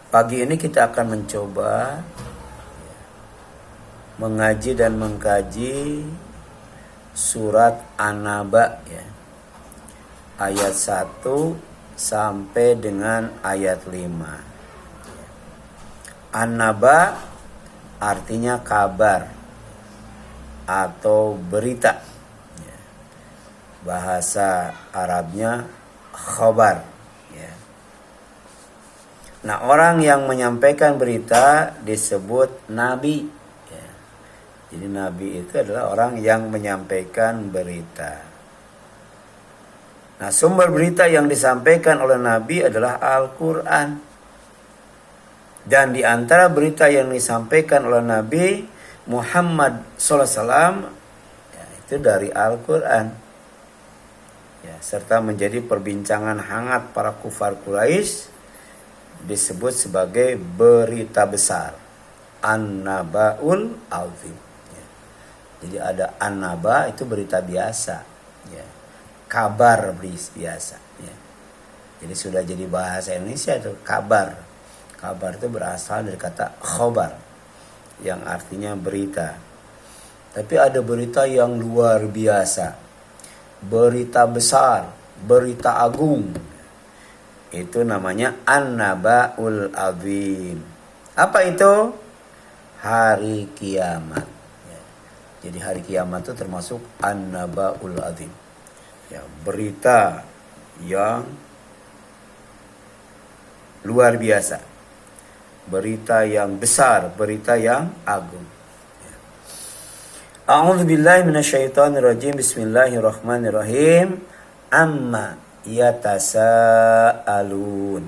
Pagi ini kita akan mencoba mengaji dan mengkaji surat An-Naba ya. Ayat 1 sampai dengan ayat 5. An-Naba artinya kabar atau berita. Bahasa Arabnya khabar. Nah, orang yang menyampaikan berita disebut nabi. Jadi nabi itu adalah orang yang menyampaikan berita. Nah, sumber berita yang disampaikan oleh nabi adalah Al-Quran. Dan di antara berita yang disampaikan oleh Nabi Muhammad SAW itu dari Al-Quran. Serta menjadi perbincangan hangat para kufar Quraisy, disebut sebagai berita besar, An-Naba'ul Azim. Jadi ada An-Naba itu berita biasa, kabar biasa. Jadi sudah jadi bahasa Indonesia itu kabar. Kabar itu berasal dari kata khobar, yang artinya berita. Tapi ada berita yang luar biasa, berita besar, berita agung. Itu namanya An-Naba'ul Azim. Apa itu? Hari kiamat. Jadi hari kiamat itu termasuk An-Naba'ul Azim. Berita yang luar biasa. Berita yang besar, berita yang agung. A'udzubillahi minasyaitonirrajim. Bismillahirrahmanirrahim. Amma yatasaalun,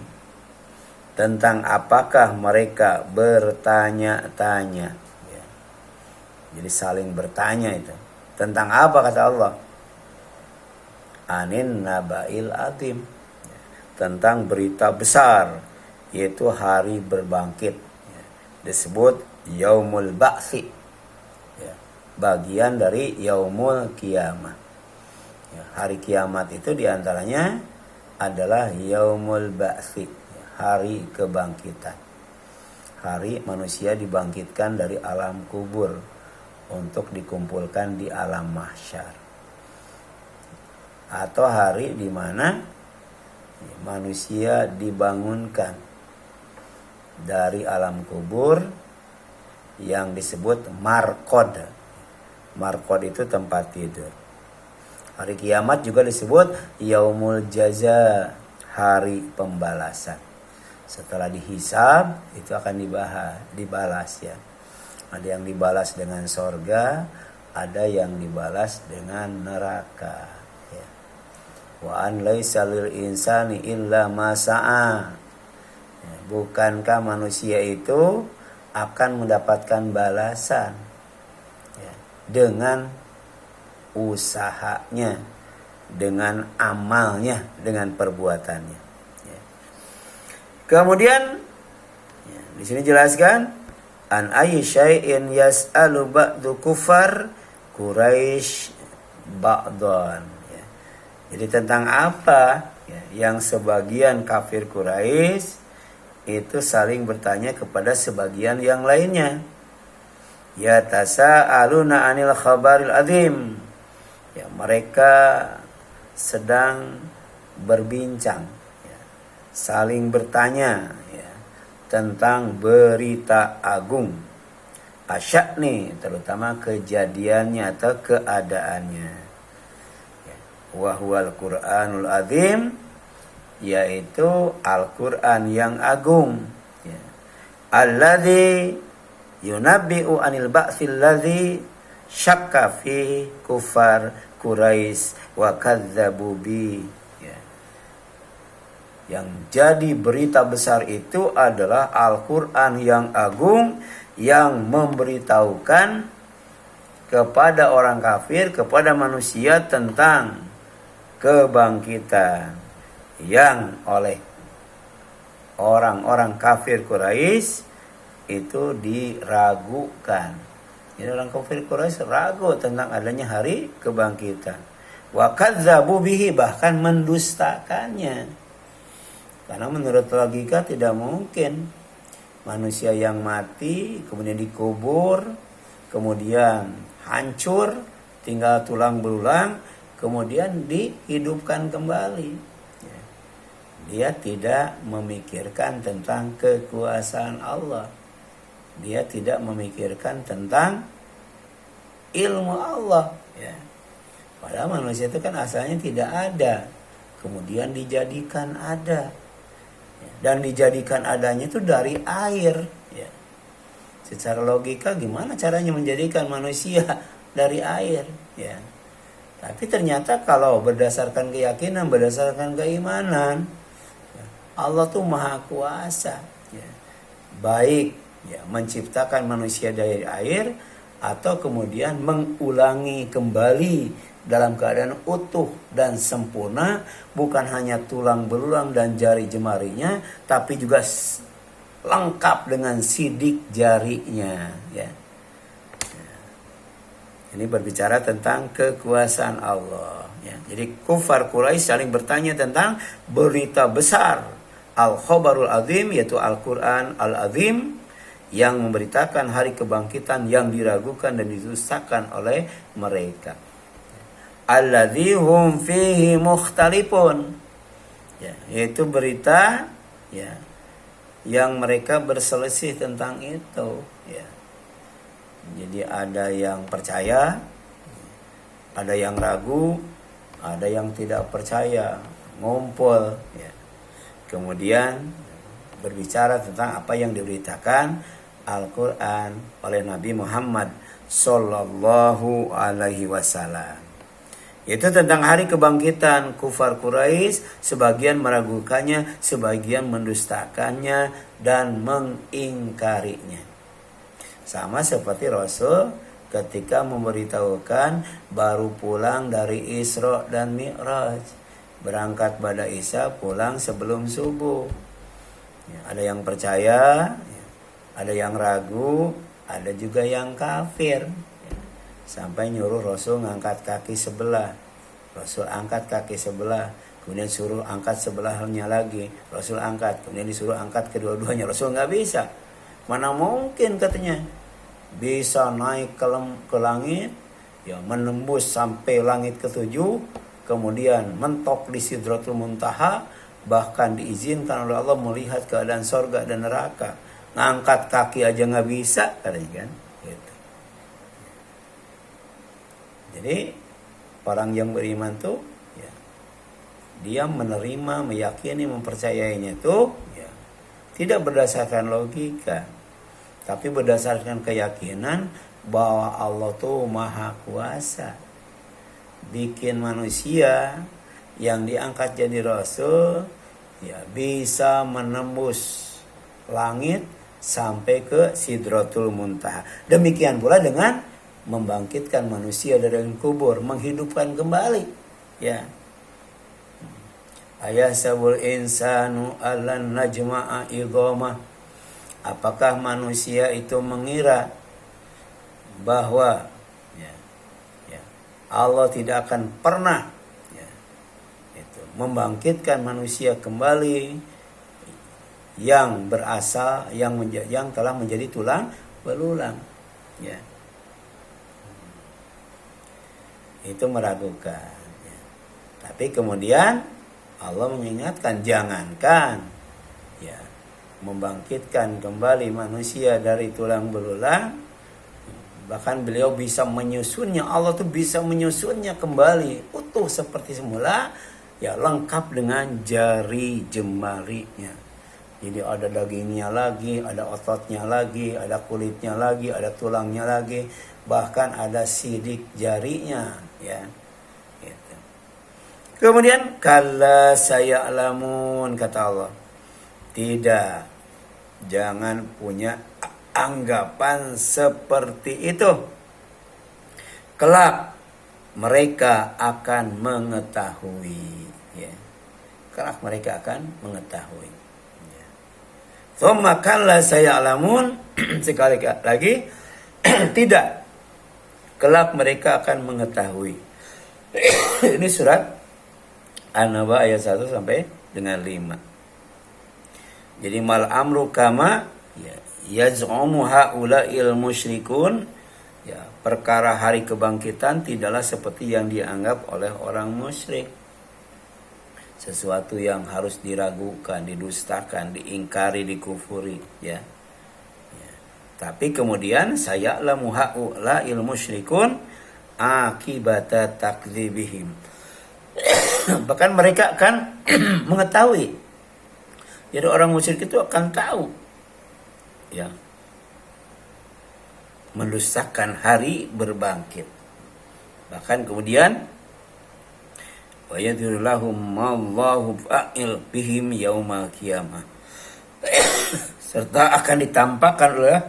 tentang apakah mereka bertanya-tanya. Jadi saling bertanya itu. Tentang apa kata Allah? Anin naba'il azim, tentang berita besar, yaitu hari berbangkit. Disebut yaumul ba'tsi, bagian dari yaumul kiamat. Hari kiamat itu diantaranya adalah yaumul ba'tsi, hari kebangkitan. Hari manusia dibangkitkan dari alam kubur untuk dikumpulkan di alam mahsyar. Atau hari di mana manusia dibangunkan dari alam kubur yang disebut marqad. Marqad itu tempat tidur. Hari kiamat juga disebut yaumul jaza, hari pembalasan. Setelah dihisab itu akan dibalas ya. Ada yang dibalas dengan sorga, ada yang dibalas dengan neraka. Ya. Wa an laisa lil insani illa ma sa'a. Bukankah manusia itu akan mendapatkan balasan dengan usahanya, dengan amalnya, dengan perbuatannya. Kemudian di sini jelaskan an ayyi syai'in yas'alu ba'du kufar Quraisy ba'dan. Jadi tentang apa yang sebagian kafir Quraisy itu saling bertanya kepada sebagian yang lainnya. Ya tasa'aluna 'anil khabaril azim. Mereka sedang berbincang, saling bertanya tentang berita agung. Asya'ni, terutama kejadiannya atau keadaannya. Wa huwal Qur'anul azim, yaitu Al-Quran yang agung. Alladzi yunabbi'u 'anil ba'tsil ladzi syakka fi kufar Quraisy wa kadzdzabu bi. Yang jadi berita besar itu adalah Al-Quran yang agung, yang memberitahukan kepada orang kafir, kepada manusia tentang kebangkitan yang oleh orang-orang kafir Quraisy itu diragukan. Jadi orang kafir Quraisy ragu tentang adanya hari kebangkitan. Wa kadzdzabu bihi, bahkan mendustakannya. Karena menurut logika tidak mungkin manusia yang mati kemudian dikubur, kemudian hancur, tinggal tulang belulang, kemudian dihidupkan kembali. Dia tidak memikirkan tentang kekuasaan Allah. Dia tidak memikirkan tentang ilmu Allah. Ya. Padahal manusia itu kan asalnya tidak ada, kemudian dijadikan ada. Dan dijadikan adanya itu dari air. Ya. Secara logika gimana caranya menjadikan manusia dari air? Ya. Tapi ternyata kalau berdasarkan keyakinan, berdasarkan keimanan, Allah tuh maha kuasa. Ya. Baik ya, menciptakan manusia dari air atau kemudian mengulangi kembali dalam keadaan utuh dan sempurna, bukan hanya tulang belulang dan jari jemarinya, tapi juga lengkap dengan sidik jarinya. Ya. Ini berbicara tentang kekuasaan Allah. Ya. Jadi kufar Quraisy saling bertanya tentang berita besar Al-Khabarul Azim, yaitu Al-Quran Al-Azim, yang memberitakan hari kebangkitan yang diragukan dan didustakan oleh mereka. Alladzi hum fihi mukhtalifun. Ya, yaitu berita ya yang mereka berselisih tentang itu, ya. Jadi ada yang percaya, ada yang ragu, ada yang tidak percaya, ngumpul, ya. Kemudian berbicara tentang apa yang diberitakan Al-Quran oleh Nabi Muhammad Sallallahu Alaihi Wasallam. Itu tentang hari kebangkitan. Kufar Quraisy sebagian meragukannya, sebagian mendustakannya dan mengingkarinya. Sama seperti Rasul ketika memberitahukan baru pulang dari Isra dan Mi'raj. Berangkat pada Isya, pulang sebelum subuh. Ya, ada yang percaya, ya, ada yang ragu, ada juga yang kafir. Ya, sampai nyuruh Rasul ngangkat kaki sebelah. Rasul angkat kaki sebelah. Kemudian suruh angkat sebelahnya lagi. Rasul angkat. Kemudian disuruh angkat kedua-duanya. Rasul nggak bisa. Mana mungkin katanya. Bisa naik ke langit. Ya, menembus sampai langit ke-7. Kemudian mentok di Sidratul Muntaha, bahkan diizinkan oleh Allah melihat keadaan sorga dan neraka. Ngangkat kaki aja nggak bisa, katanya kan. Gitu. Jadi orang yang beriman tuh, ya, dia menerima, meyakini, mempercayainya tuh, ya, tidak berdasarkan logika, tapi berdasarkan keyakinan bahwa Allah tuh maha kuasa. Bikin manusia yang diangkat jadi rasul, ya, bisa menembus langit sampai ke Sidratul Muntaha. Demikian pula dengan membangkitkan manusia dari kubur, menghidupkan kembali. Ya. Ayasabul insanu allan najma'a idhamah. Apakah manusia itu mengira bahwa Allah tidak akan pernah, ya, itu, membangkitkan manusia kembali yang berasal, yang telah menjadi tulang belulang, ya. Itu meragukan, ya. Tapi kemudian Allah mengingatkan, jangankan, ya, membangkitkan kembali manusia dari tulang belulang, bahkan beliau bisa menyusunnya. Allah tuh bisa menyusunnya kembali utuh seperti semula, ya, lengkap dengan jari jemarinya. Jadi ada dagingnya lagi, ada ototnya lagi, ada kulitnya lagi, ada tulangnya lagi, bahkan ada sidik jarinya, ya. Gitu. Kemudian kalla saya'lamun, kata Allah. Tidak, jangan punya anggapan seperti itu. Kelak mereka akan mengetahui, ya. Kelak mereka akan mengetahui, ya. Tsumma kalla saya'lamun, sekali lagi, tidak, kelak mereka akan mengetahui. Ini surat An-Naba ayat 1 sampai dengan 5. Jadi mal amru kama Ya, yaz'umu haula'il musyrikun, ya, perkara hari kebangkitan tidaklah seperti yang dianggap oleh orang musyrik. Sesuatu yang harus diragukan, didustakan, diingkari, dikufuri, ya. Tapi kemudian saya'lamu haula'il musyrikun akibata takdzibihim. Bahkan mereka akan mengetahui. Jadi orang musyrik itu akan tahu, ya, mendustakan hari berbangkit. Bahkan kemudian wa yadhurulahum mallahu fa'il bihim yaumal qiyamah. Serta akan ditampakkan oleh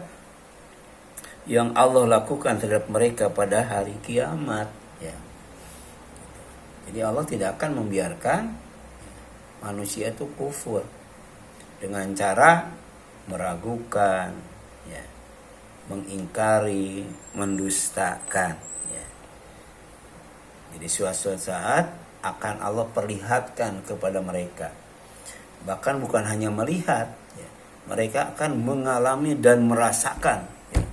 yang Allah lakukan terhadap mereka pada hari kiamat, ya. Jadi Allah tidak akan membiarkan manusia itu kufur dengan cara meragukan, ya, mengingkari, mendustakan, ya. Jadi suatu saat akan Allah perlihatkan kepada mereka. Bahkan bukan hanya melihat, ya, mereka akan mengalami dan merasakan, ya,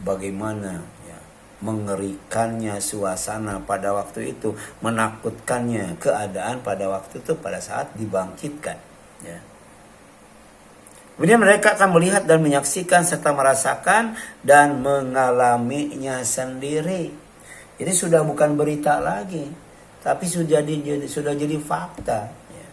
bagaimana, ya, mengerikannya suasana pada waktu itu, menakutkannya keadaan pada waktu itu pada saat dibangkitkan, ya. Kemudian mereka akan melihat dan menyaksikan serta merasakan dan mengalaminya sendiri. Jadi sudah bukan berita lagi, tapi sudah jadi fakta, ya.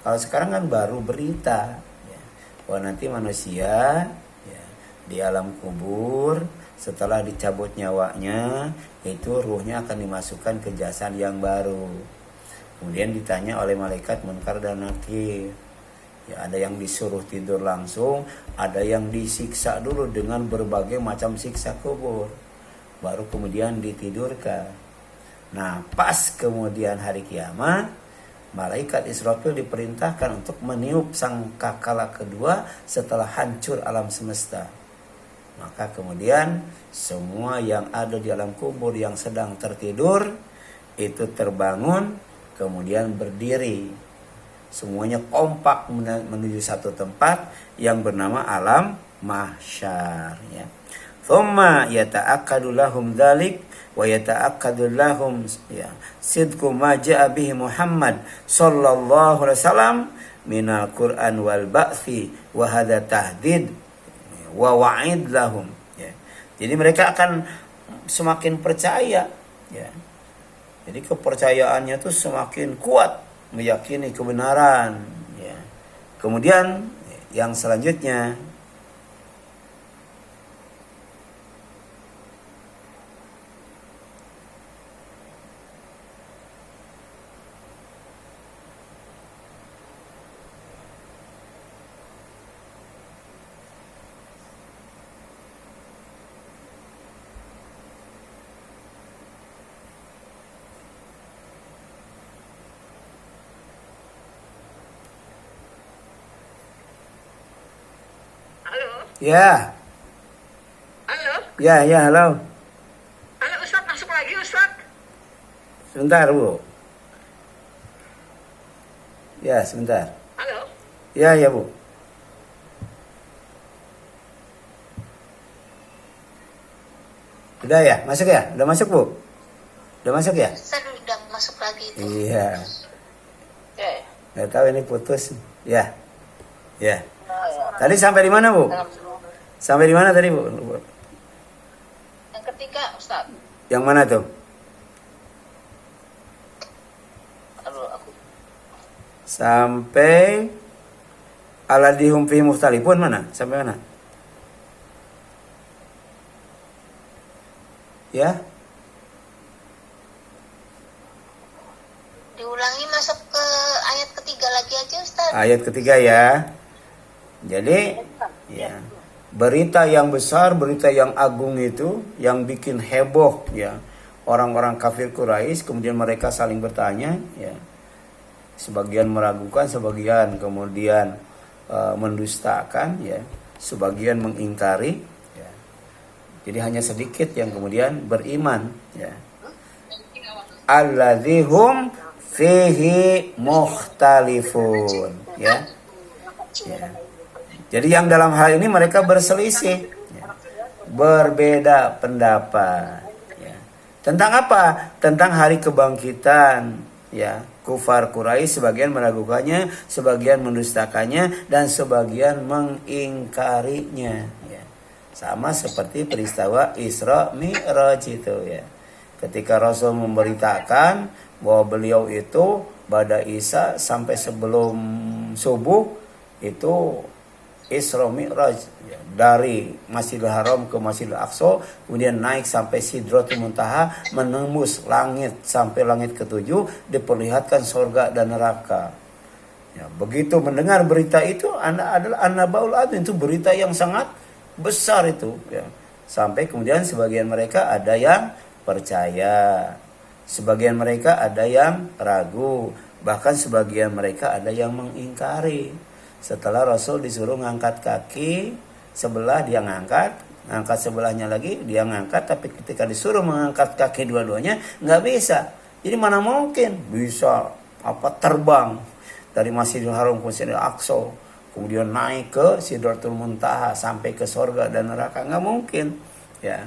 Kalau sekarang kan baru berita, ya, bahwa nanti manusia, ya, di alam kubur setelah dicabut nyawanya itu ruhnya akan dimasukkan ke jasad yang baru. Kemudian ditanya oleh malaikat Munkar dan Nakir. Ya, ada yang disuruh tidur langsung, ada yang disiksa dulu dengan berbagai macam siksa kubur, baru kemudian ditidurkan. Nah, pas kemudian hari kiamat, malaikat Israfil diperintahkan untuk meniup sangkakala kedua setelah hancur alam semesta. Maka kemudian semua yang ada di alam kubur yang sedang tertidur itu terbangun, kemudian berdiri. Semuanya kompak menuju satu tempat yang bernama alam mahsyar, ya. Thumma yata'akkadu lahum dzalik wa yata'akkadu lahum, ya, sidqu ma ja'a bihi Muhammad sallallahu alaihi wasallam minal Qur'an wal ba'thi wa hadza tahdid wa wa'id lahum, ya. Jadi mereka akan semakin percaya, ya. Jadi kepercayaannya tuh semakin kuat, meyakini kebenaran, ya. Kemudian yang selanjutnya, ya, Halo, ya, halo. halo Ustaz, masuk lagi Ustaz. Sebentar, Bu. Ya, sebentar. Halo, Ya, Bu. Udah ya? Masuk ya? Udah masuk, Bu? Udah masuk ya? Ustaz udah masuk lagi itu. Iya. ya, Nggak tahu ini putus. Ya. Ya. Tadi sampai di mana, Bu? Sampai di mana tadi, Bu? Yang ketiga Ustaz. Yang mana tuh? Aduh, aku Sampai aladihum fi mukhtalifun mana? Sampai mana? Ya. diulangi masuk ke ayat ketiga lagi aja Ustaz. Ayat ketiga ya. Jadi, ya, berita yang besar, berita yang agung itu, yang bikin heboh, ya, orang-orang kafir Quraisy, kemudian mereka saling bertanya, ya, sebagian meragukan, sebagian kemudian mendustakan, ya, sebagian mengingkari, ya. Jadi hanya sedikit yang kemudian beriman, ya. Alladzihum fihi mukhtalifun, ya. Ya. Jadi yang dalam hal ini mereka berselisih, ya. Berbeda pendapat. Ya. Tentang apa? Tentang hari kebangkitan. Ya, kufar Quraisy sebagian meragukannya, sebagian mendustakannya, dan sebagian mengingkarinya. Ya. Sama seperti peristiwa Isra Mi'raj itu ya. Ketika Rasul memberitakan bahwa beliau itu pada Isya sampai sebelum subuh itu Isra Mi'raj ya, dari Masjidil Haram ke Masjidil Aqsa, kemudian naik sampai Sidratul Muntaha, menembus langit sampai langit ketujuh, diperlihatkan surga dan neraka. Ya, begitu mendengar berita itu, adalah an-nabaul adzim, itu berita yang sangat besar itu ya. Sampai kemudian sebagian mereka ada yang percaya, sebagian mereka ada yang ragu, bahkan sebagian mereka ada yang mengingkari. Setelah Rasul disuruh ngangkat kaki sebelah, dia ngangkat sebelahnya lagi, dia ngangkat, tapi ketika disuruh mengangkat kaki dua-duanya nggak bisa. Jadi mana mungkin bisa terbang dari Masjidil Haram ke Masjidil Aqsa, kemudian naik ke Sidratul Muntaha sampai ke surga dan neraka, nggak mungkin ya.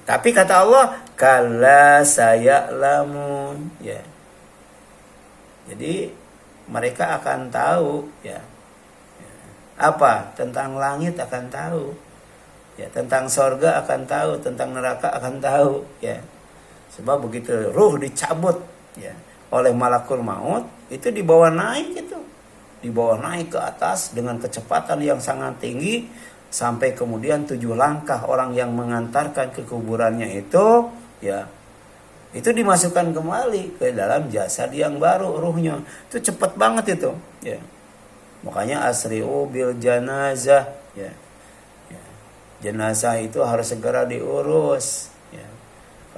Tapi kata Allah, kalla saya'lamun ya. Jadi mereka akan tahu ya. Apa? Tentang langit akan tahu. Ya, tentang surga akan tahu, tentang neraka akan tahu ya. Sebab begitu ruh dicabut ya oleh malakul maut, itu dibawa naik itu. Dibawa naik ke atas dengan kecepatan yang sangat tinggi sampai kemudian 7 langkah orang yang mengantarkan ke kuburannya itu ya. Itu dimasukkan kembali ke dalam jasad yang baru ruhnya. Itu cepat banget itu ya. Makanya asri'u bil janazah ya. Ya. Jenazah itu harus segera diurus ya.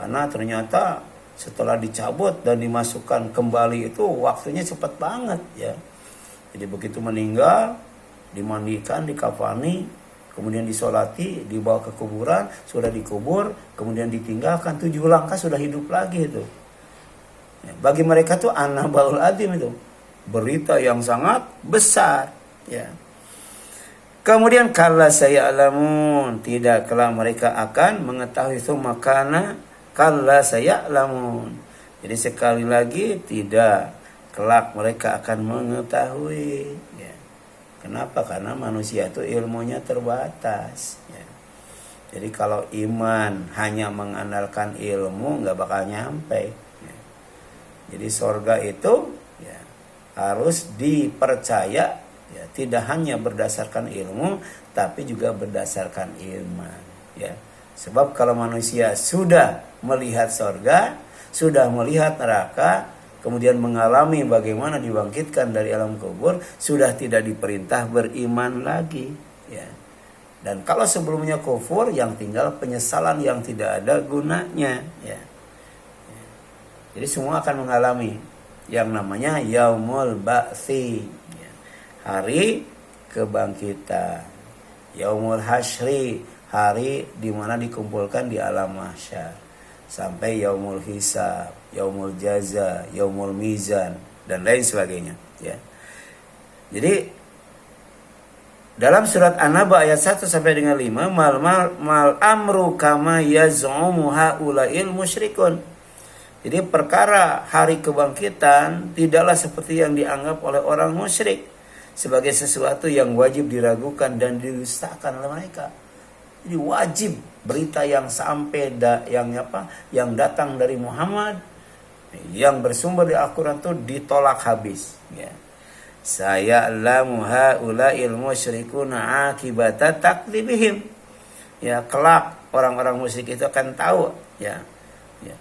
Karena ternyata setelah dicabut dan dimasukkan kembali itu waktunya cepat banget ya. Jadi begitu meninggal, dimandikan, dikafani, kemudian disolati, dibawa ke kuburan, sudah dikubur, kemudian ditinggalkan 7 langkah sudah hidup lagi itu. Ya, bagi mereka tuh an-nabaul adzim itu, berita yang sangat besar. Ya. Kemudian kalla saya'lamun, tidaklah mereka akan mengetahui itu makana kalla saya'lamun. Jadi sekali lagi tidak, kelak mereka akan mengetahui. Ya. Kenapa? Karena manusia itu ilmunya terbatas. Ya. Jadi kalau iman hanya mengandalkan ilmu nggak bakal nyampe. Ya. Jadi surga itu ya, harus dipercaya ya, tidak hanya berdasarkan ilmu tapi juga berdasarkan iman. Ya. Sebab kalau manusia sudah melihat surga, sudah melihat neraka, kemudian mengalami bagaimana dibangkitkan dari alam kubur, sudah tidak diperintah beriman lagi ya. Dan kalau sebelumnya kufur, yang tinggal penyesalan yang tidak ada gunanya ya. Jadi semua akan mengalami yang namanya yaumul ba'tsi ya. Hari kebangkitan, yaumul hasyri, hari di mana dikumpulkan di alam mahsyar, sampai yaumul hisab, yaumul jaza, yaumul mizan, dan lain sebagainya ya. Jadi dalam surat An-Naba ayat 1 sampai dengan 5, mal amru kama yaz'umu haula'il musyrikun. Jadi perkara hari kebangkitan tidaklah seperti yang dianggap oleh orang musyrik, sebagai sesuatu yang wajib diragukan dan didustakan oleh mereka. Jadi wajib berita yang sampai yang datang dari Muhammad, yang bersumber di Al-Quran itu ditolak habis ya. Saya'lamu haula'il musyrikuna akibata takdzibihim. Ya, kelak orang-orang musyrik itu akan tahu ya,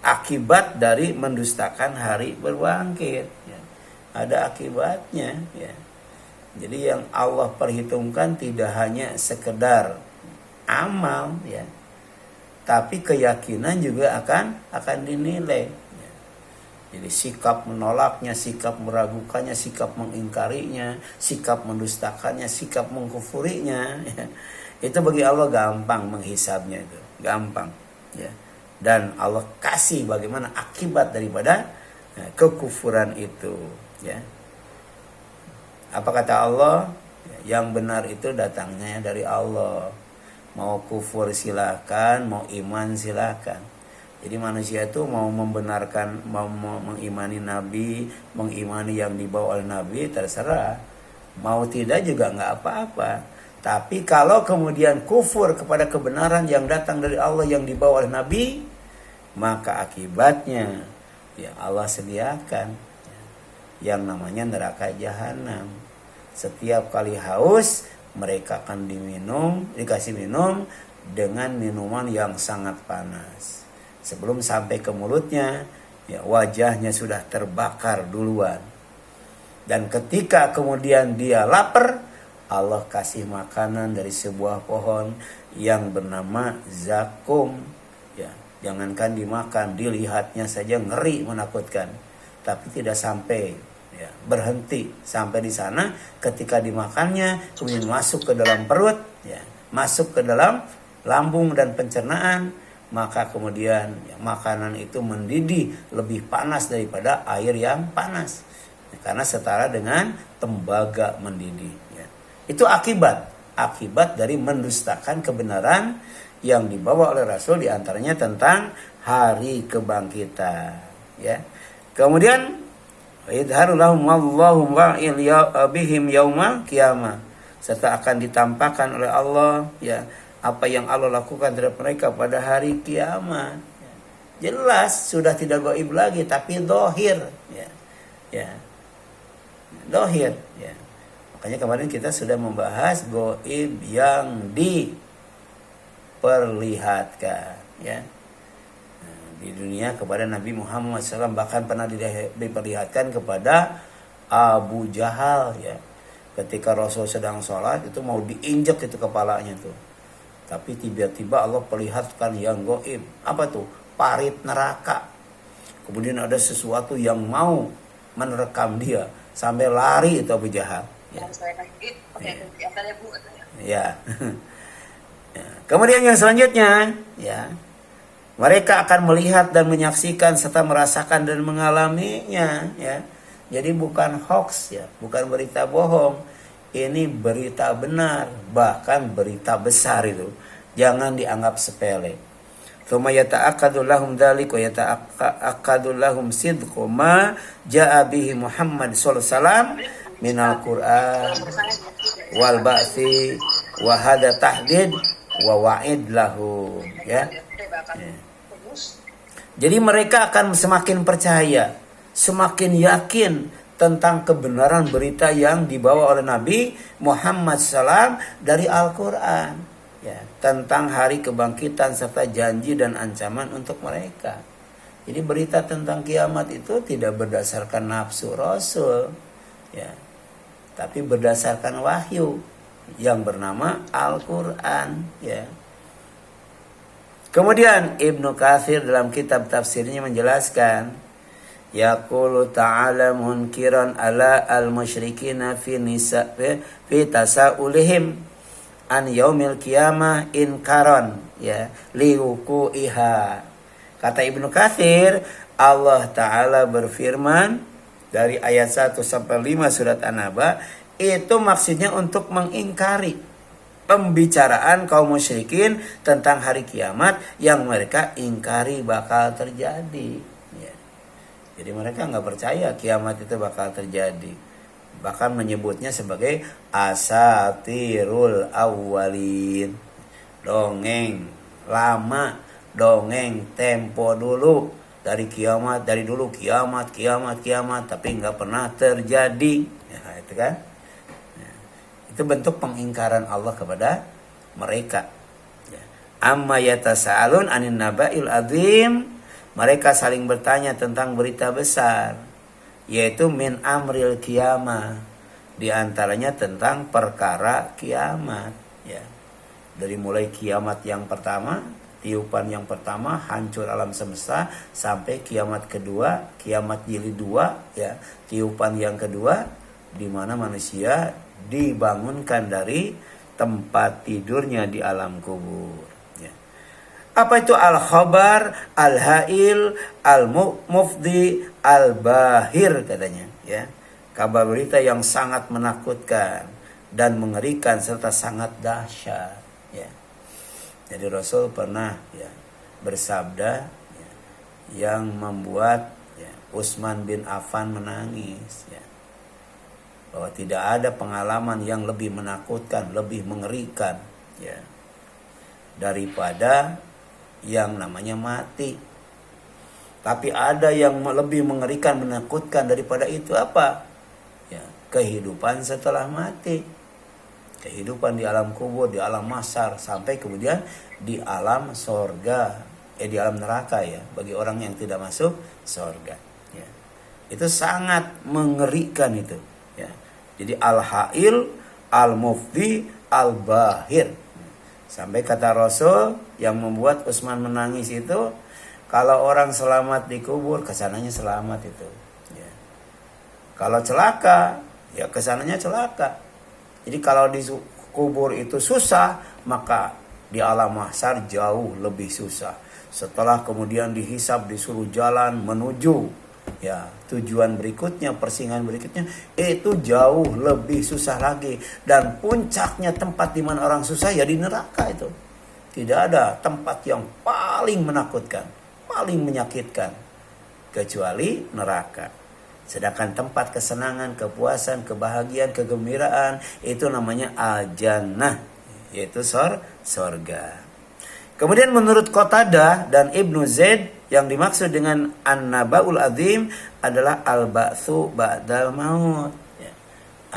akibat dari mendustakan hari berbangkit ya. Ada akibatnya ya. Jadi yang Allah perhitungkan tidak hanya sekedar amal ya, tapi keyakinan juga akan dinilai ya. Jadi sikap menolaknya, sikap meragukannya, sikap mengingkarinya, sikap mendustakannya, sikap mengkufurinya ya. Itu bagi Allah gampang menghisabnya, itu gampang ya. Dan Allah kasih bagaimana akibat daripada kekufuran itu ya. Apa kata Allah? Yang benar itu datangnya dari Allah. Mau kufur silakan, mau iman silakan. Jadi manusia itu mau membenarkan, mau mengimani Nabi, mengimani yang dibawa oleh Nabi, terserah. Mau tidak juga nggak apa-apa. Tapi kalau kemudian kufur kepada kebenaran yang datang dari Allah yang dibawa oleh Nabi, maka akibatnya ya Allah sediakan yang namanya neraka jahanam. Setiap kali haus, mereka akan dikasih minum dengan minuman yang sangat panas. Sebelum sampai ke mulutnya, ya wajahnya sudah terbakar duluan. Dan ketika kemudian dia lapar, Allah kasih makanan dari sebuah pohon yang bernama zakum. Ya, jangankan dimakan, dilihatnya saja ngeri, menakutkan. Tapi tidak sampai ya, berhenti sampai di sana. Ketika dimakannya, kemudian masuk ke dalam perut, ya, masuk ke dalam lambung dan pencernaan, maka kemudian ya, makanan itu mendidih lebih panas daripada air yang panas. Karena setara dengan tembaga mendidih. Ya. Itu akibat dari mendustakan kebenaran yang dibawa oleh Rasul, diantaranya tentang hari kebangkitan. Ya. Kemudian idharulahum wallahu bihim yaumal qiyamah, serta akan ditampakkan oleh Allah ya apa yang Allah lakukan terhadap mereka pada hari kiamat. Ya. Jelas sudah tidak gaib lagi, tapi dohir. Ya. Ya. Dohir, ya. Makanya kemarin kita sudah membahas gaib yang diperlihatkan, ya. Nah, di dunia kepada Nabi Muhammad SAW, bahkan pernah diperlihatkan kepada Abu Jahal, ya. Ketika Rasul sedang sholat itu mau diinjak itu kepalanya tuh, tapi tiba-tiba Allah perlihatkan yang gaib. Apa tuh? Parit neraka. Kemudian ada sesuatu yang mau menerkam dia. Sampai lari itu Abu Jahal. Ya. Ya. Ya. Kemudian yang selanjutnya, ya, mereka akan melihat dan menyaksikan serta merasakan dan mengalaminya. Ya. Jadi bukan hoax, ya, bukan berita bohong. Ini berita benar, bahkan berita besar itu. Jangan dianggap sepele. Tsumma yata'akkadu lahum dzalik wa yata'akkadu lahum sidqu ma jaa bihi Muhammad sallallahu alaihi wasallam minal Qur'an wal ba'si wa hada tahdid wa wa'id lahum, ya. Jadi mereka akan semakin percaya, semakin yakin tentang kebenaran berita yang dibawa oleh Nabi Muhammad SAW dari Al-Quran. Ya, tentang hari kebangkitan serta janji dan ancaman untuk mereka. Jadi berita tentang kiamat itu tidak berdasarkan nafsu Rasul, ya, tapi berdasarkan wahyu yang bernama Al-Quran. Ya. Kemudian Ibnu Katsir dalam kitab tafsirnya menjelaskan, yaqulu ta'ala munkiran ala al-musyrikina fi tasa'ulihim an yaumil qiyamah inkaron, ya, liwuku'iha. Kata Ibnu Katsir, Allah Ta'ala berfirman dari ayat 1 sampai 5 surat An-Naba, itu maksudnya untuk mengingkari pembicaraan kaum musyrikin tentang hari kiamat yang mereka ingkari bakal terjadi. Ya. Jadi mereka nggak percaya kiamat itu bakal terjadi. Bahkan menyebutnya sebagai asatirul awwalin, dongeng lama, dongeng tempo dulu, dari kiamat, dari dulu kiamat, tapi nggak pernah terjadi. Ya, itu kan, ya, itu bentuk pengingkaran Allah kepada mereka. Ya. Amma yatasaalun anin naba'il azim, mereka saling bertanya tentang berita besar, yaitu min amril kiamah, diantaranya tentang perkara kiamat. Ya. Dari mulai kiamat yang pertama, tiupan yang pertama, hancur alam semesta, sampai kiamat kedua, kiamat jilid 2, ya, tiupan yang kedua, di mana manusia dibangunkan dari tempat tidurnya di alam kubur. Ya. Apa itu al-khabar, al-hail, al-mufdi, al-bahir katanya, ya. Kabar berita yang sangat menakutkan, dan mengerikan serta sangat dahsyat, ya. Jadi Rasul pernah, ya, bersabda, ya, yang membuat, ya, Utsman bin Affan menangis, ya, bahwa tidak ada pengalaman yang lebih menakutkan, lebih mengerikan, ya, daripada yang namanya mati. Tapi ada yang lebih mengerikan, menakutkan daripada itu, apa? Ya, kehidupan setelah mati. Kehidupan di alam kubur, di alam mahsyar, sampai kemudian di alam sorga, di alam neraka, ya, bagi orang yang tidak masuk sorga, ya. Itu sangat mengerikan itu, ya. Jadi al-ha'il, al-mufdi, al-bahir. Sampai kata Rasul yang membuat Utsman menangis itu, kalau orang selamat di kubur, kesananya selamat itu, ya. Kalau celaka, ya kesananya celaka. Jadi kalau di kubur itu susah, maka di alam mahsyar jauh lebih susah. Setelah kemudian dihisab, disuruh jalan menuju, ya, tujuan berikutnya, persinggahan berikutnya, itu jauh lebih susah lagi. Dan puncaknya tempat di mana orang susah, ya di neraka itu. Tidak ada tempat yang paling menakutkan, paling menyakitkan kecuali neraka. Sedangkan tempat kesenangan, kepuasan, kebahagiaan, kegembiraan, itu namanya al-jannah, yaitu sorga. Kemudian menurut Qatadah dan Ibnu Zaid, yang dimaksud dengan an-nabaul azim adalah al-ba'tsu ba'dal maut, ya.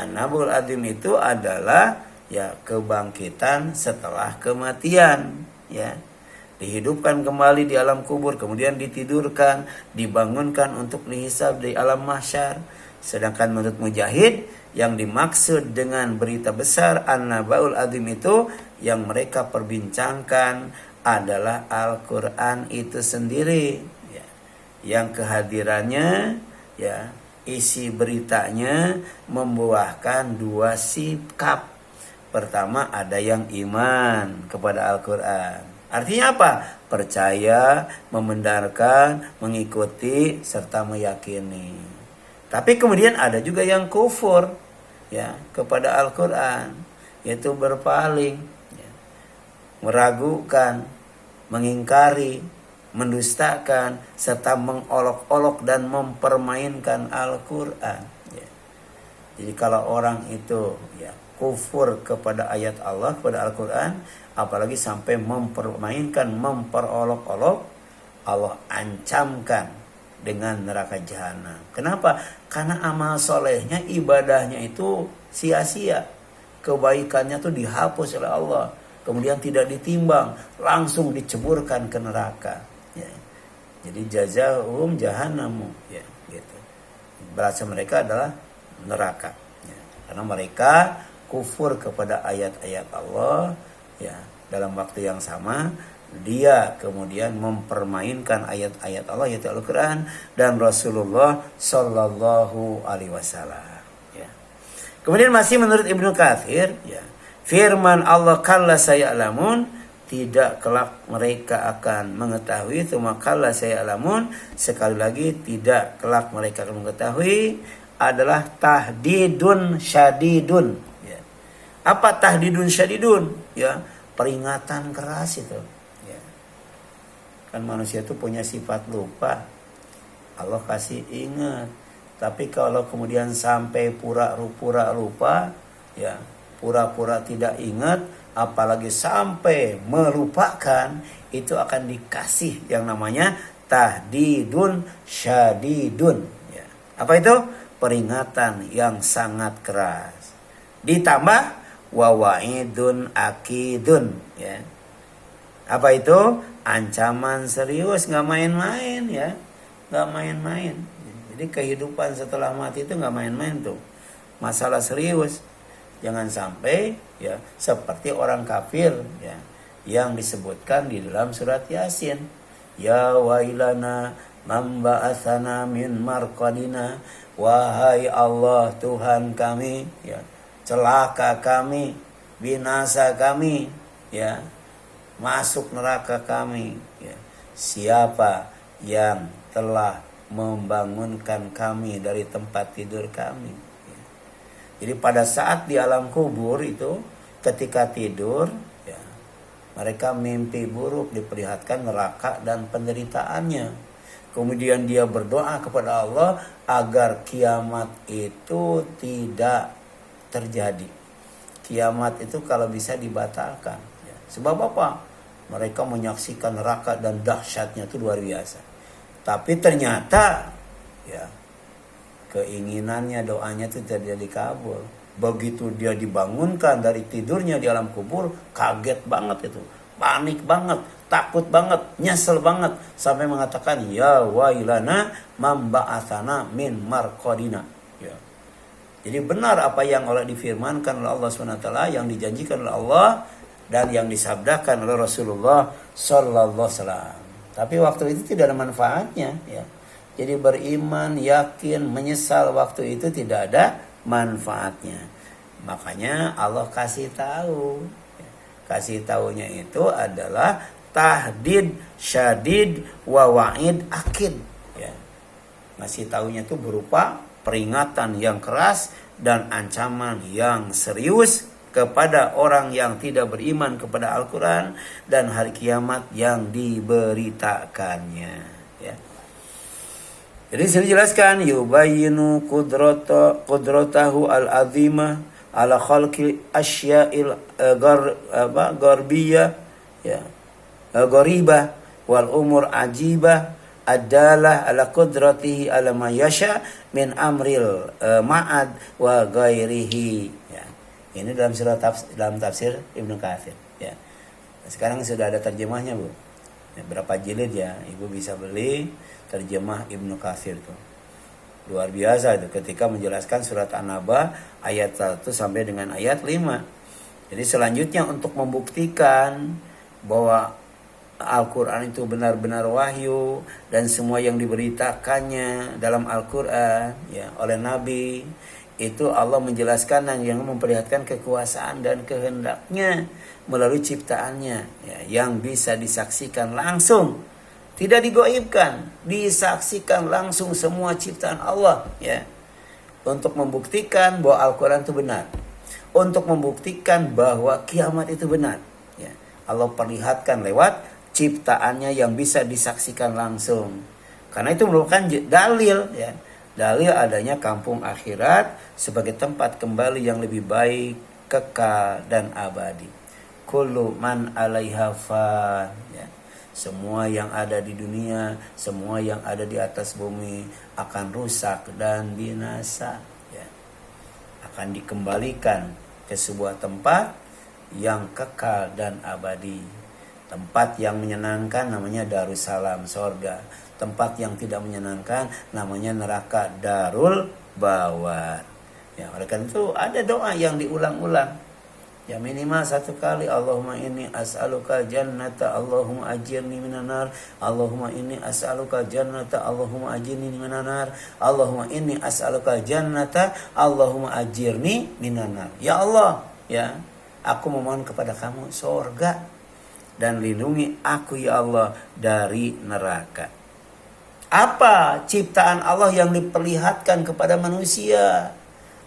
An-nabaul azim itu adalah, ya, kebangkitan setelah kematian, ya. Dihidupkan kembali di alam kubur, kemudian ditidurkan, dibangunkan untuk dihisab di alam mahsyar. Sedangkan menurut Mujahid, yang dimaksud dengan berita besar an-nabaul azim itu, yang mereka perbincangkan adalah Al-Quran itu sendiri, ya. Yang kehadirannya, ya, isi beritanya membuahkan dua sikap. Pertama, ada yang iman kepada Al-Quran. Artinya apa? Percaya, membenarkan, mengikuti, serta meyakini. Tapi kemudian ada juga yang kufur, ya, kepada Al-Quran, yaitu berpaling, ya, meragukan, mengingkari, mendustakan, serta mengolok-olok dan mempermainkan Al-Quran, ya. Jadi kalau orang itu, ya, kufur kepada ayat Allah, kepada Al-Quran, apalagi sampai mempermainkan, memperolok-olok, Allah ancamkan dengan neraka jahanam. Kenapa? Karena amal solehnya, ibadahnya itu sia-sia. Kebaikannya itu dihapus oleh Allah. Kemudian tidak ditimbang, langsung diceburkan ke neraka, ya. Jadi jazaa'uhum jahannamu, ya, gitu. Balasan mereka adalah neraka, ya. Karena mereka kufur kepada ayat-ayat Allah, ya. Dalam waktu yang sama dia kemudian mempermainkan ayat-ayat Allah, yaitu Al-Quran dan Rasulullah Sallallahu Alaihi Wasallam, ya. Kemudian masih menurut Ibnu Katsir, ya, firman Allah kalla saya'lamun, tidak kelak mereka akan mengetahui, tsumma kalla saya'lamun, sekali lagi tidak kelak mereka akan mengetahui, adalah tahdidun syadidun, ya. Apa tahdidun syadidun? Ya, peringatan keras itu, ya. Kan manusia itu punya sifat lupa, Allah kasih ingat. Tapi kalau kemudian sampai pura-pura lupa, ya, pura-pura tidak ingat, apalagi sampai melupakan, itu akan dikasih yang namanya tahdidun syadidun, ya. Apa itu? Peringatan yang sangat keras. Ditambah wa'idun akidun, ya. Apa itu? Ancaman serius, nggak main-main, ya, nggak main-main. Jadi kehidupan setelah mati itu nggak main-main tuh, masalah serius. Jangan sampai, ya, seperti orang kafir, ya, yang disebutkan di dalam surat Yasin, ya wailana man ba'atsana min marqadina, wahai Allah Tuhan kami, ya, celaka kami, binasa kami, ya, masuk neraka kami, ya. Siapa yang telah membangunkan kami dari tempat tidur kami, ya. Jadi pada saat di alam kubur itu ketika tidur ya, mereka mimpi buruk, diperlihatkan neraka dan penderitaannya. Kemudian dia berdoa kepada Allah agar kiamat itu tidak terjadi. Kiamat itu kalau bisa dibatalkan. Ya. Sebab apa? Mereka menyaksikan neraka dan dahsyatnya itu luar biasa. Tapi ternyata ya keinginannya, doanya itu tidak dikabul. Begitu dia dibangunkan dari tidurnya di alam kubur, kaget banget itu, panik banget, takut banget, nyesel banget, sampai mengatakan ya wailana mamba'atsana min marqadina. Ya. Jadi benar apa yang Allah difirmankan oleh Allah SWT, yang dijanjikan oleh Allah dan yang disabdakan oleh Rasulullah sallallahu alaihi wasallam. Tapi waktu itu tidak ada manfaatnya ya. Jadi beriman, yakin, menyesal waktu itu tidak ada manfaatnya. Makanya Allah kasih tahu. Kasih tahunya itu adalah tahdid, syadid, wa wa'id, akid. Ya. Ngasih tahunya itu berupa peringatan yang keras dan ancaman yang serius kepada orang yang tidak beriman kepada Al-Quran dan hari kiamat yang diberitakannya. Ya. Jadi saya jelaskan yubayyinu qudratahu al-azimah ala khalqi asya'il garbiyah ya gharibah wal umur ajibah adalah ala qudratihi ala ma yasha min amril ma'ad wa ghairihi ya. Ini dalam tafsir Ibnu Katsir ya. Sekarang sudah ada terjemahnya, Bu. Ya, berapa jilid ya? Ibu bisa beli terjemah Ibnu Katsir tuh. Luar biasa itu ketika menjelaskan surat An-Naba ayat 1 sampai dengan ayat 5. Jadi selanjutnya untuk membuktikan bahwa Al-Quran itu benar-benar wahyu dan semua yang diberitakannya dalam Al-Quran ya oleh Nabi itu Allah menjelaskan dan yang memperlihatkan kekuasaan dan kehendaknya melalui ciptaannya ya, yang bisa disaksikan langsung. Tidak digoibkan, disaksikan langsung semua ciptaan Allah ya. Untuk membuktikan bahwa Al-Quran itu benar. Untuk membuktikan bahwa kiamat itu benar ya. Allah perlihatkan lewat ciptaannya yang bisa disaksikan langsung. Karena itu merupakan dalil ya. Dalil adanya kampung akhirat sebagai tempat kembali yang lebih baik, kekal dan abadi. Kullu man 'alaiha fan ya. Semua yang ada di dunia, semua yang ada di atas bumi akan rusak dan binasa ya. Akan dikembalikan ke sebuah tempat yang kekal dan abadi. Tempat yang menyenangkan namanya Darussalam, sorga. Tempat yang tidak menyenangkan namanya neraka, Darul Bawar ya. Oleh karena itu ada doa yang diulang-ulang ya, minimal 1 kali. Allahumma inni as'aluka jannata Allahumma ajirni minan nar. Allahumma inni as'aluka jannata Allahumma ajirni minan nar. Allahumma inni as'aluka jannata Allahumma ajirni minan nar. Ya Allah ya, aku memohon kepada kamu surga dan lindungi aku ya Allah dari neraka. Apa ciptaan Allah yang diperlihatkan kepada manusia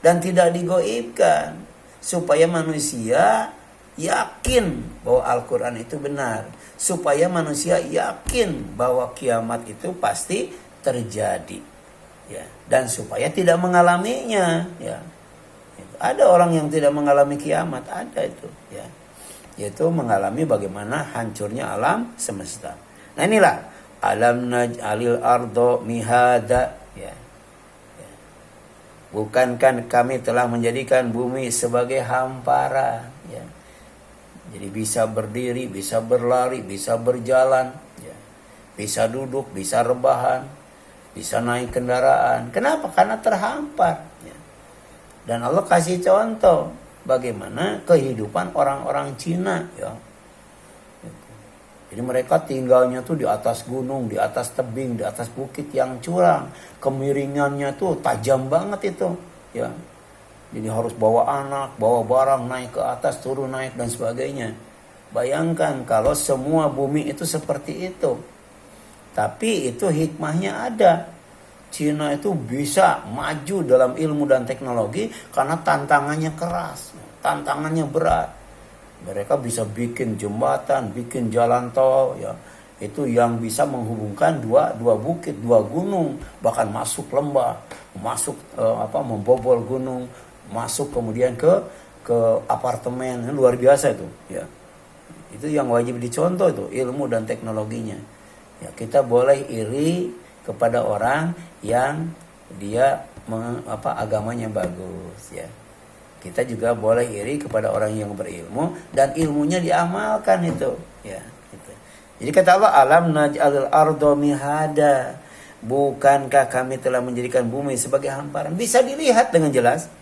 dan tidak digoibkan supaya manusia yakin bahwa Al-Quran itu benar, supaya manusia yakin bahwa kiamat itu pasti terjadi ya, dan supaya tidak mengalaminya ya. Ada orang yang tidak mengalami kiamat, ada itu ya, yaitu mengalami bagaimana hancurnya alam semesta. Nah inilah alam naj'alil ardo mihada ya. Bukankah kami telah menjadikan bumi sebagai hamparan ya. Jadi bisa berdiri, bisa berlari, bisa berjalan ya. Bisa duduk, bisa rebahan, bisa naik kendaraan. Kenapa? Karena terhampar ya. Dan Allah kasih contoh bagaimana kehidupan orang-orang Cina ya. Jadi mereka tinggalnya tuh di atas gunung, di atas tebing, di atas bukit yang curam. Kemiringannya tuh tajam banget itu ya. Jadi harus bawa anak, bawa barang, naik ke atas, turun naik dan sebagainya. Bayangkan kalau semua bumi itu seperti itu. Tapi itu hikmahnya ada. Cina itu bisa maju dalam ilmu dan teknologi karena tantangannya keras, tantangannya berat. Mereka bisa bikin jembatan, bikin jalan tol, ya. Itu yang bisa menghubungkan dua bukit, dua gunung, bahkan masuk lembah, masuk membobol gunung, masuk kemudian ke apartemen. Luar biasa itu, ya. Itu yang wajib dicontoh itu, ilmu dan teknologinya. Ya, kita boleh iri kepada orang yang dia agamanya bagus, ya. Kita juga boleh iri kepada orang yang berilmu dan ilmunya diamalkan itu, ya. Gitu. Jadi kata Allah, alam naj'alul ardo mihada. Bukankah kami telah menjadikan bumi sebagai hamparan? Bisa dilihat dengan jelas,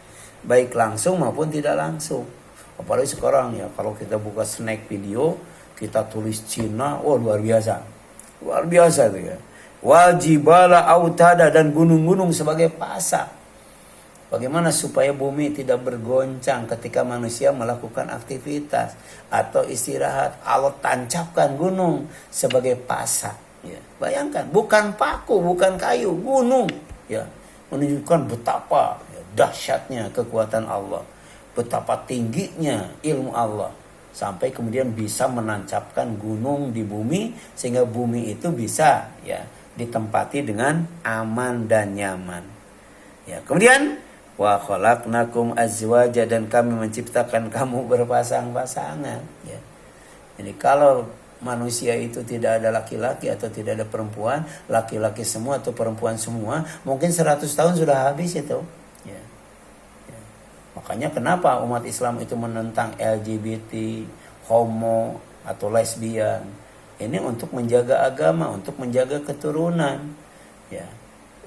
baik langsung maupun tidak langsung. Apalagi sekarang ya, kalau kita buka snack video, kita tulis Cina, luar biasa. Luar biasa itu ya. Wal jibala autada, dan gunung-gunung sebagai pasak. Bagaimana supaya bumi tidak bergoncang ketika manusia melakukan aktivitas atau istirahat? Allah tancapkan gunung sebagai pasak. Ya. Bayangkan, bukan paku, bukan kayu, gunung. Ya. Menunjukkan betapa dahsyatnya kekuatan Allah. Betapa tingginya ilmu Allah. Sampai kemudian bisa menancapkan gunung di bumi, sehingga bumi itu bisa ditempati dengan aman dan nyaman. Ya, kemudian wa khalaqnakum azwaja, dan kami menciptakan kamu berpasang-pasangan, ya. Jadi kalau manusia itu tidak ada laki-laki atau tidak ada perempuan, laki-laki semua atau perempuan semua, mungkin 100 tahun sudah habis itu, ya. Ya. Makanya kenapa umat Islam itu menentang LGBT, homo atau lesbian? Ini untuk menjaga agama, untuk menjaga keturunan, ya,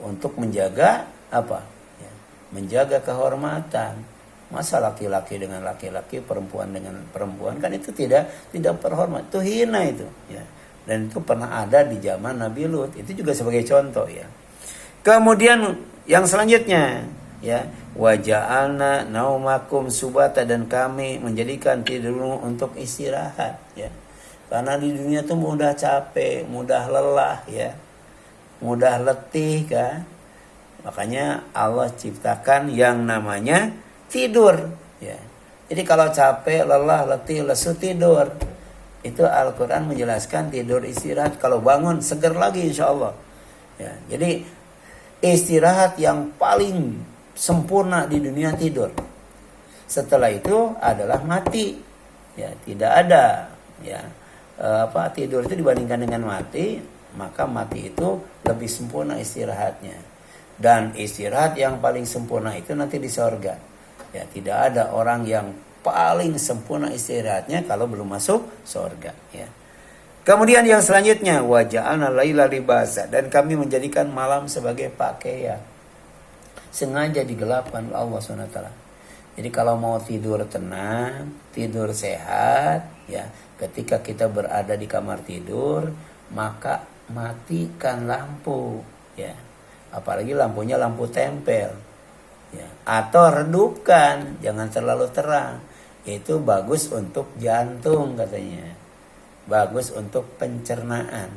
untuk menjaga apa? Ya, menjaga kehormatan. Masa laki-laki dengan laki-laki, perempuan dengan perempuan, kan itu tidak terhormat, itu hina itu, ya. Dan itu pernah ada di zaman Nabi Lut. Itu juga sebagai contoh, ya. Kemudian yang selanjutnya, ya, waja'alna naumakum subata, dan kami menjadikan tidurmu untuk istirahat, ya. Karena di dunia tuh mudah capek, mudah lelah, ya. Mudah letih, kan. Makanya Allah ciptakan yang namanya tidur, ya. Jadi kalau capek, lelah, letih, lesu, tidur. Itu Al-Quran menjelaskan tidur istirahat. Kalau bangun segar lagi insya Allah, ya. Jadi istirahat yang paling sempurna di dunia tidur. Setelah itu adalah mati, ya. Tidak ada, ya, tidur itu dibandingkan dengan mati, maka mati itu lebih sempurna istirahatnya. Dan istirahat yang paling sempurna itu nanti di surga. Ya, tidak ada orang yang paling sempurna istirahatnya kalau belum masuk surga, ya. Kemudian yang selanjutnya, waja'alna laila libasa, dan kami menjadikan malam sebagai pakaian. Sengaja digelapkan Allah SWT. Jadi kalau mau tidur tenang, tidur sehat, ya, ketika kita berada di kamar tidur, maka matikan lampu, ya. Apalagi lampunya lampu tempel, ya. Atau redupkan, jangan terlalu terang. Itu bagus untuk jantung katanya. Bagus untuk pencernaan.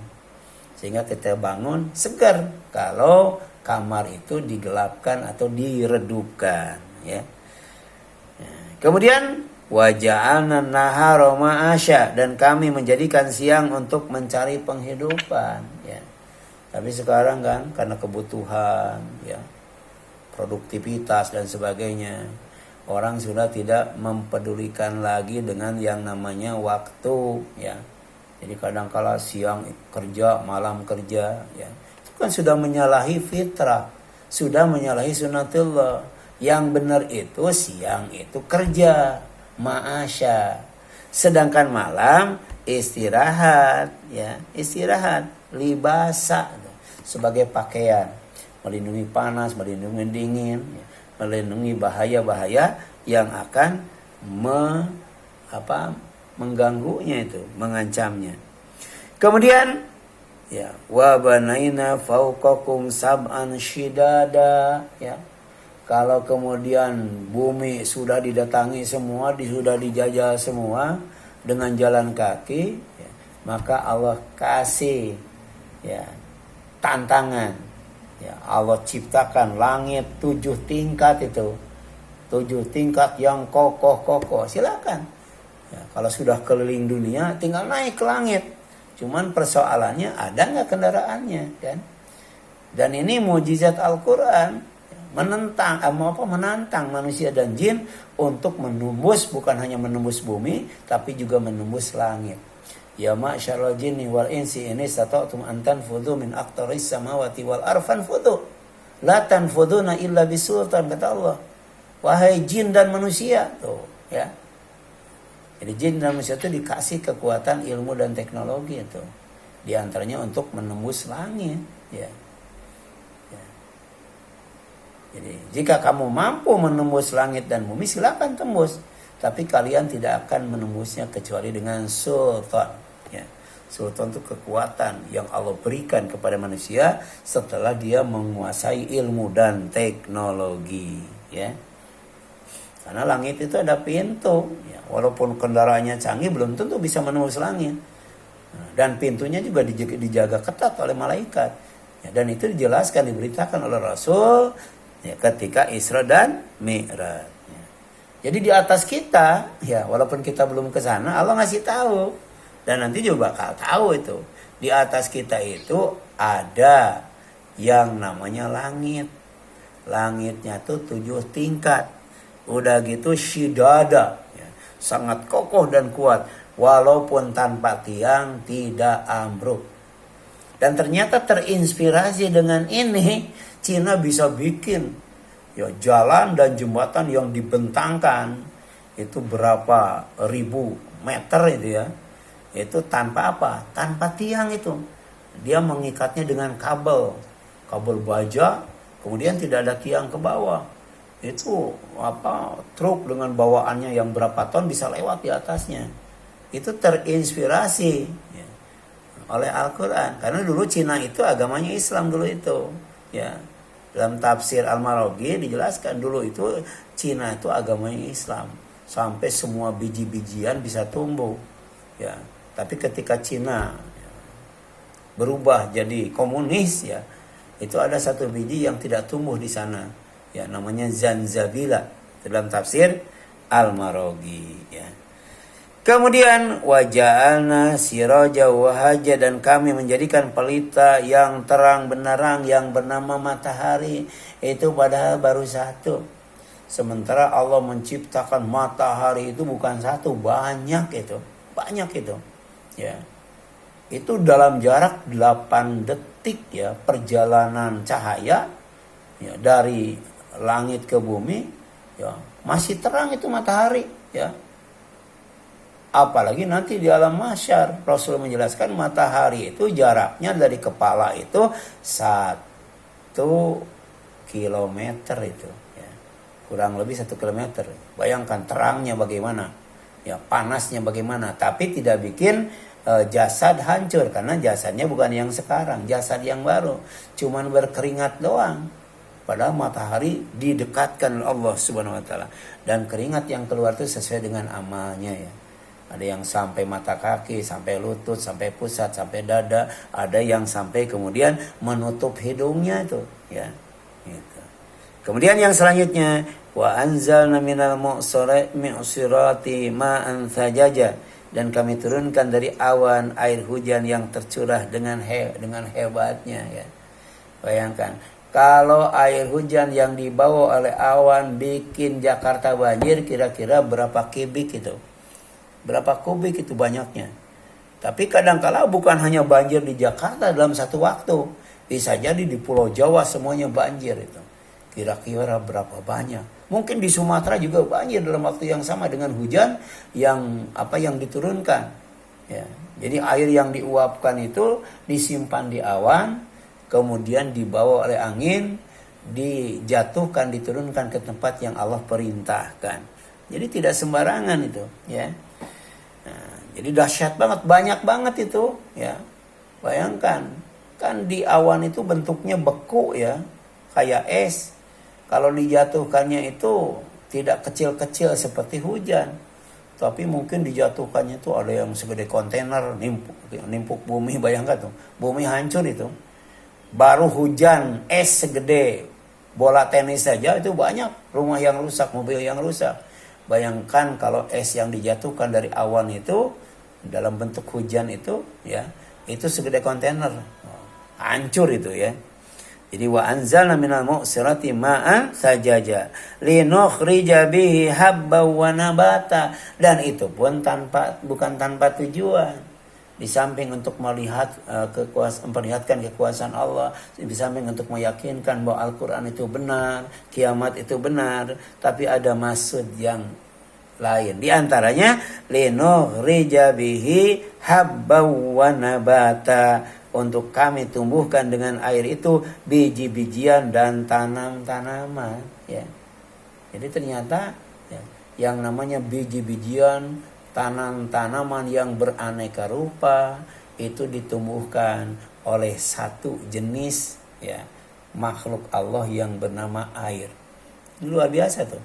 Sehingga kita bangun segar kalau kamar itu digelapkan atau diredupkan, ya. Kemudian waja'alna nahara ma'asya, dan kami menjadikan siang untuk mencari penghidupan, ya. Tapi sekarang kan karena kebutuhan, ya, produktivitas dan sebagainya, orang sudah tidak mempedulikan lagi dengan yang namanya waktu, ya. Jadi kadang-kala siang kerja, malam kerja, ya. Itu kan sudah menyalahi fitrah, sudah menyalahi sunatullah. Yang benar itu siang itu kerja, ma'asya. Sedangkan malam istirahat, ya, istirahat, libasa, sebagai pakaian, melindungi panas, melindungi dingin, ya, melindungi bahaya-bahaya yang akan mengganggunya itu, mengancamnya. Kemudian, ya, wa banaina fauqakum sab'an shidada, ya. Kalau kemudian bumi sudah didatangi semua, sudah dijajah semua dengan jalan kaki, ya, maka Allah kasih, ya, tantangan, Ya, Allah ciptakan langit 7 tingkat itu. 7 tingkat yang kokoh-kokoh. Silakan. Ya, kalau sudah keliling dunia tinggal naik ke langit. Cuman persoalannya ada nggak kendaraannya kan? Dan ini mukjizat Al-Quran. Menantang manusia dan jin untuk menembus, bukan hanya menembus bumi, tapi juga menembus langit. Ya ma'syarul jinni wal insi in istata'tum an tanfudhu min aqtaris samawati wal arfan fudhu. La tanfudhuna illa bisultan, kata Allah. Wahai jin dan manusia, tuh ya. Jadi jin dan manusia itu dikasih kekuatan ilmu dan teknologi itu. Di antaranya untuk menembus langit, ya. Jadi jika kamu mampu menembus langit dan bumi, silakan tembus. Tapi kalian tidak akan menembusnya kecuali dengan sultan. Ya. Sultan itu kekuatan yang Allah berikan kepada manusia setelah dia menguasai ilmu dan teknologi. Ya. Karena langit itu ada pintu. Ya. Walaupun kendaraannya canggih, belum tentu bisa menembus langit. Dan pintunya juga dijaga ketat oleh malaikat. Ya, dan itu dijelaskan, diberitakan oleh Rasul. Ya, ketika Isra dan Mi'raj. Ya. Jadi di atas kita, ya walaupun kita belum ke sana, Allah ngasih tahu. Dan nanti juga bakal tahu itu. Di atas kita itu ada yang namanya langit. Langitnya tuh 7 tingkat. Udah gitu syidada. Ya, sangat kokoh dan kuat. Walaupun tanpa tiang tidak ambruk. Dan ternyata terinspirasi dengan ini, Cina bisa bikin ya jalan dan jembatan yang dibentangkan itu berapa ribu meter itu ya. Itu tanpa apa? Tanpa tiang itu. Dia mengikatnya dengan kabel baja, kemudian tidak ada tiang ke bawah. Itu truk dengan bawaannya yang berapa ton bisa lewat di atasnya. Itu terinspirasi ya, oleh Al-Quran. Karena dulu Cina itu agamanya Islam dulu itu. Ya, dalam tafsir Al-Maraghi dijelaskan dulu itu Cina itu agamanya Islam, sampai semua biji-bijian bisa tumbuh. Ya, tapi ketika Cina berubah jadi komunis ya, itu ada satu biji yang tidak tumbuh di sana. Ya, namanya zanzabila dalam tafsir Al-Maraghi. Ya. Kemudian waja'alna siraja wahaja, dan kami menjadikan pelita yang terang benderang yang bernama matahari. Itu padahal baru satu. Sementara Allah menciptakan matahari itu bukan satu, banyak itu. Banyak itu. Ya. Itu dalam jarak 8 detik ya perjalanan cahaya ya, dari langit ke bumi ya, masih terang itu matahari ya. Apalagi nanti di alam mahsyar, Rasul menjelaskan matahari itu jaraknya dari kepala itu 1 kilometer itu. Ya. Kurang lebih 1 kilometer. Bayangkan terangnya bagaimana, ya panasnya bagaimana. Tapi tidak bikin jasad hancur, karena jasadnya bukan yang sekarang, jasad yang baru. Cuman berkeringat doang. Padahal matahari didekatkan oleh Allah Subhanahu Wa Taala. Dan keringat yang keluar itu sesuai dengan amalnya ya. Ada yang sampai mata kaki, sampai lutut, sampai pusat, sampai dada. Ada yang sampai kemudian menutup hidungnya itu. Ya, gitu. Kemudian yang selanjutnya, wa anzalna minal mu'sirati ma'an thajaja, dan kami turunkan dari awan air hujan yang tercurah dengan hebatnya. Ya. Bayangkan, kalau air hujan yang dibawa oleh awan bikin Jakarta banjir, kira-kira berapa kubik itu? Berapa kubik itu banyaknya. Tapi kadang-kala bukan hanya banjir di Jakarta dalam satu waktu. Bisa jadi di Pulau Jawa semuanya banjir itu. Kira-kira berapa banyak. Mungkin di Sumatera juga banjir dalam waktu yang sama dengan hujan yang diturunkan. Ya. Jadi air yang diuapkan itu disimpan di awan, kemudian dibawa oleh angin, dijatuhkan, diturunkan ke tempat yang Allah perintahkan. Jadi tidak sembarangan itu, ya. Nah, jadi dahsyat banget, banyak banget itu, ya. Bayangkan, kan di awan itu bentuknya beku ya, kayak es. Kalau dijatuhkannya itu tidak kecil-kecil seperti hujan, tapi mungkin dijatuhkannya itu ada yang segede kontainer, nimpuk bumi. Bayangkan tuh, bumi hancur itu. baru hujan es segede bola tenis saja itu banyak rumah yang rusak, mobil yang rusak. Bayangkan kalau es yang dijatuhkan dari awan itu dalam bentuk hujan itu ya, itu segede kontainer. Hancur itu ya. Jadi wa anzalna minal mu'sirati ma'an sajaja linukhrija bihi habba wa nabata, dan itu pun bukan tanpa tujuan. Di samping untuk melihat memperlihatkan kekuasaan Allah, di samping untuk meyakinkan bahwa Al-Qur'an itu benar, kiamat itu benar, tapi ada maksud yang lain. Di antaranya linukhrija bihi habba wa nabata, untuk kami tumbuhkan dengan air itu biji-bijian dan tanam-tanaman ya. Jadi ternyata ya, yang namanya biji-bijian, tanaman yang beraneka rupa itu ditumbuhkan oleh satu jenis ya makhluk Allah yang bernama air. Luar biasa tuh.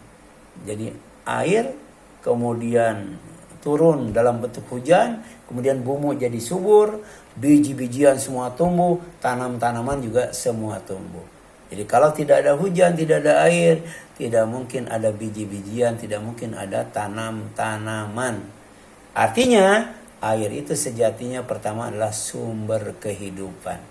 Jadi air kemudian turun dalam bentuk hujan, kemudian bumi jadi subur, biji-bijian semua tumbuh, tanaman-tanaman juga semua tumbuh. Jadi kalau tidak ada hujan, tidak ada air, tidak mungkin ada biji-bijian, tidak mungkin ada tanam-tanaman. Artinya air itu sejatinya pertama adalah sumber kehidupan.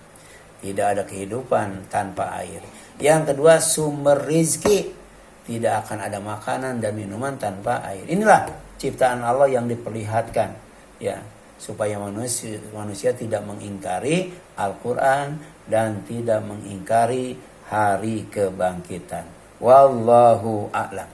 Tidak ada kehidupan tanpa air. Yang kedua sumber rizki. Tidak akan ada makanan dan minuman tanpa air. Inilah ciptaan Allah yang diperlihatkan ya, supaya manusia tidak mengingkari Al-Qur'an dan tidak mengingkari hari kebangkitan. Wallahu a'lam.